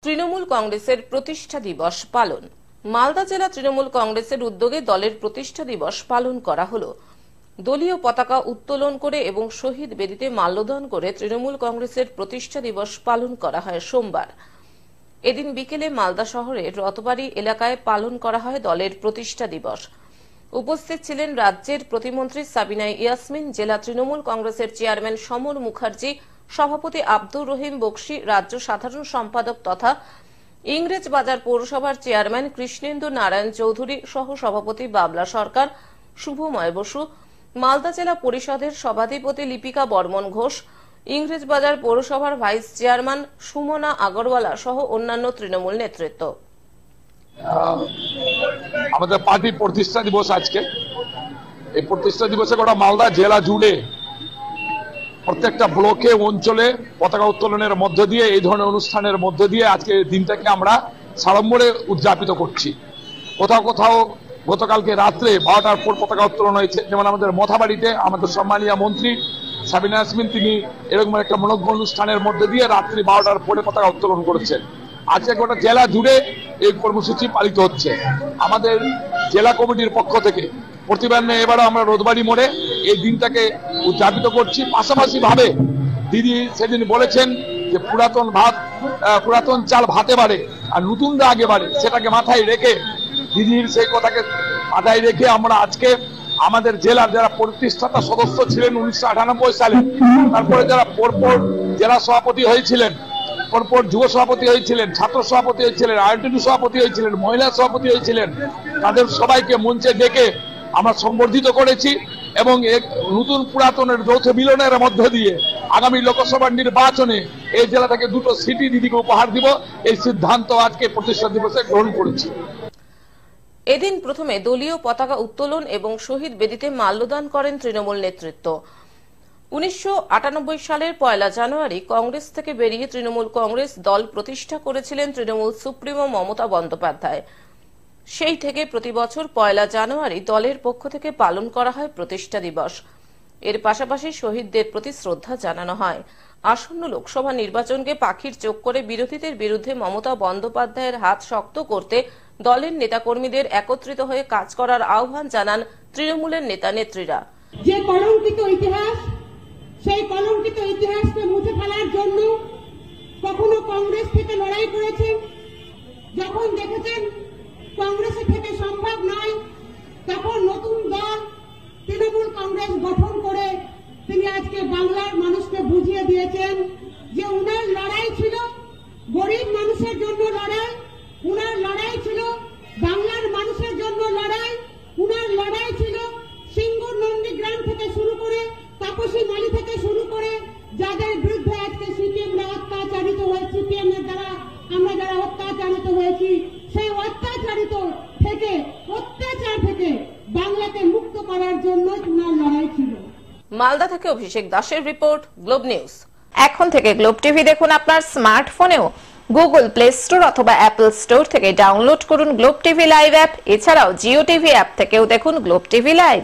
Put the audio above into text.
তৃণমূল কংগ্রেসের প্রতিষ্ঠা দিবস পালন। মালদা জেলা তৃণমূল কংগ্রেসের উদ্যোগে দলের প্রতিষ্ঠা দিবস পালন করা হলো। দলীয় পতাকা উত্তোলন করে এবং শহীদ বেদিতে মাল্যদান করে তৃণমূল কংগ্রেসের প্রতিষ্ঠা দিবস পালন করা হয় সোমবার। এদিন বিকেলে মালদা শহরের রতবাড়ি এলাকায় পালন করা হয় দলের প্রতিষ্ঠা দিবস। উপস্থিত ছিলেন রাজ্যের প্রতিমন্ত্রী সাবিনা ইয়াসমিন, জেলা তৃণমূল কংগ্রেসের চেয়ারম্যান সমর মুখার্জি, সভাপতি আব্দুর রহিম বক্সি, রাজ্য সাধারণ সম্পাদক তথা ইংরেজবাজার পৌরসভার চেয়ারম্যান কৃষ্ণেন্দু নারায়ণ চৌধুরী, সহ সভাপতি বাবলা সরকার, শুভময় বসু, মালদা জেলা পরিষদের সভাধিপতি লিপিকা বর্মন ঘোষ, ইংরেজবাজার পৌরসভার ভাইস চেয়ারম্যান সুমনা আগরওয়ালা সহ অন্যান্য তৃণমূল নেতৃত্ব। আমাদের পার্টির প্রতিষ্ঠা দিবস আজকে। এই প্রতিষ্ঠা দিবসে গোটা মালদা জেলা জুড়ে প্রত্যেকটা ব্লকে অঞ্চলে পতাকা উত্তোলনের মধ্য দিয়ে, এই ধরনের অনুষ্ঠানের মধ্য দিয়ে আজকে দিনটাকে আমরা সাড়ম্বরে উদযাপিত করছি। কোথাও কোথাও গতকালকে রাত্রে 12টার পর পতাকা উত্তোলন হয়েছে। যেমন আমাদের মথাবাড়িতে আমাদের সম্মানীয় মন্ত্রী সাবিনা ইয়াসমিন, তিনি এরকম একটা মনোজ্ঞ অনুষ্ঠানের মধ্যে দিয়ে রাত্রি 12টার পরে পতাকা উত্তোলন করেছেন। আজকে গোটা জেলা জুড়ে এই কর্মসূচি পালিত হচ্ছে। আমাদের জেলা কমিটির পক্ষ থেকে প্রতিবারে এবারও আমরা রোদবাড়ি মোড়ে এই দিনটাকে উদযাপিত করছি। পাশাপাশি ভাবে দিদি সেদিন বলেছেন যে পুরাতন চাল ভাতে বাড়ে আর নতুনরা আগে বাড়ে, সেটাকে মাথায় রেখে, দিদির সেই কথাকে মাথায় রেখে আমরা আজকে আমাদের জেলার যারা প্রতিষ্ঠাতা সদস্য ছিলেন 1998 সালে, তারপরে যারা পরপর জেলা সভাপতি হয়েছিলেন, পরপর যুব সভাপতি হয়েছিলেন, ছাত্র সভাপতি হয়েছিলেন, আইএনটিটিউ সভাপতি হয়েছিলেন, মহিলা সভাপতি হয়েছিলেন, তাদের সবাইকে মঞ্চে ডেকে আমরা সম্বর্ধিত করেছি এবং নতুন পুরাতনের যৌথ মিলনের মধ্য দিয়ে আগামী লোকসভা নির্বাচনে এই জেলা থেকে 2টো সিটি দিদিকে উপহার দিব, এই সিদ্ধান্ত আজকে প্রতিষ্ঠা দিবসে গ্রহণ করেছি। এদিন প্রথমে দলীয় পতাকা উত্তোলন এবং শহীদ বেদিতে মাল্যদান করেন তৃণমূল নেতৃত্ব। 1998 সালের 1 জানুয়ারি কংগ্রেস থেকে বেরিয়ে তৃণমূল কংগ্রেস দল প্রতিষ্ঠা করেছিলেন তৃণমূল সুপ্রিমো মমতা বন্দ্যোপাধ্যায়। সেই থেকে প্রতি বছর 1 জানুয়ারি দলের পক্ষ থেকে পালন করা হয় প্রতিষ্ঠা দিবস। এর পাশাপাশি শহীদদের প্রতি শ্রদ্ধা জানানো হয়। আসন্ন লোকসভা নির্বাচনকে পাখির চোখ করে বিরোধীদের বিরুদ্ধে মমতা বন্দ্যোপাধ্যায়ের হাত শক্ত করতে দলের নেতাকর্মীদের একত্রিত হয়ে কাজ করার আহ্বান জানান তৃণমূলের নেতা নেত্রীরা। যে কলঙ্কিত ইতিহাস, সেই কলঙ্কিত ইতিহাসকে মুছে ফেলার জন্য কখনো কংগ্রেস থেকে লড়াই করেছেন, যখন দেখেছেন কংগ্রেসের থেকে সম্ভব নয়, তখন নতুন দল তৃণমূল কংগ্রেস গঠন করে তিনি আজকে বাংলার মানুষকে বুঝিয়ে দিয়েছেন যে উনার লড়াই ছিল গরিব মানুষের জন্য লড়াই, উনার লড়াই ছিল বাংলার মানুষের জন্য লড়াই, উনার লড়াই ছিল সিঙ্গুর নন্দীগ্রাম থেকে শুরু করে তাপসী মালি থেকে শুরু করে যাদের বিরুদ্ধে আজকে সিপিএমরা অত্যাচারিত হয়েছে, সিপিএম এর দ্বারা আমরা যারা অত্যাচারিত হয়েছি, সেই অত্যাচার থেকে বাংলাকে মুক্ত করার জন্য উনার লড়াই ছিল। মালদা থেকে অভিষেক দাসের রিপোর্ট, গ্লোব নিউজ। এখন থেকে গ্লোব টিভি দেখুন আপনার স্মার্টফোনেও। গুগল প্লে স্টোর অথবা অ্যাপল স্টোর থেকে ডাউনলোড করুন গ্লোব টিভি লাইভ অ্যাপ। এছাড়াও জিও টিভি অ্যাপ থেকেও দেখুন গ্লোব টিভি লাইভ।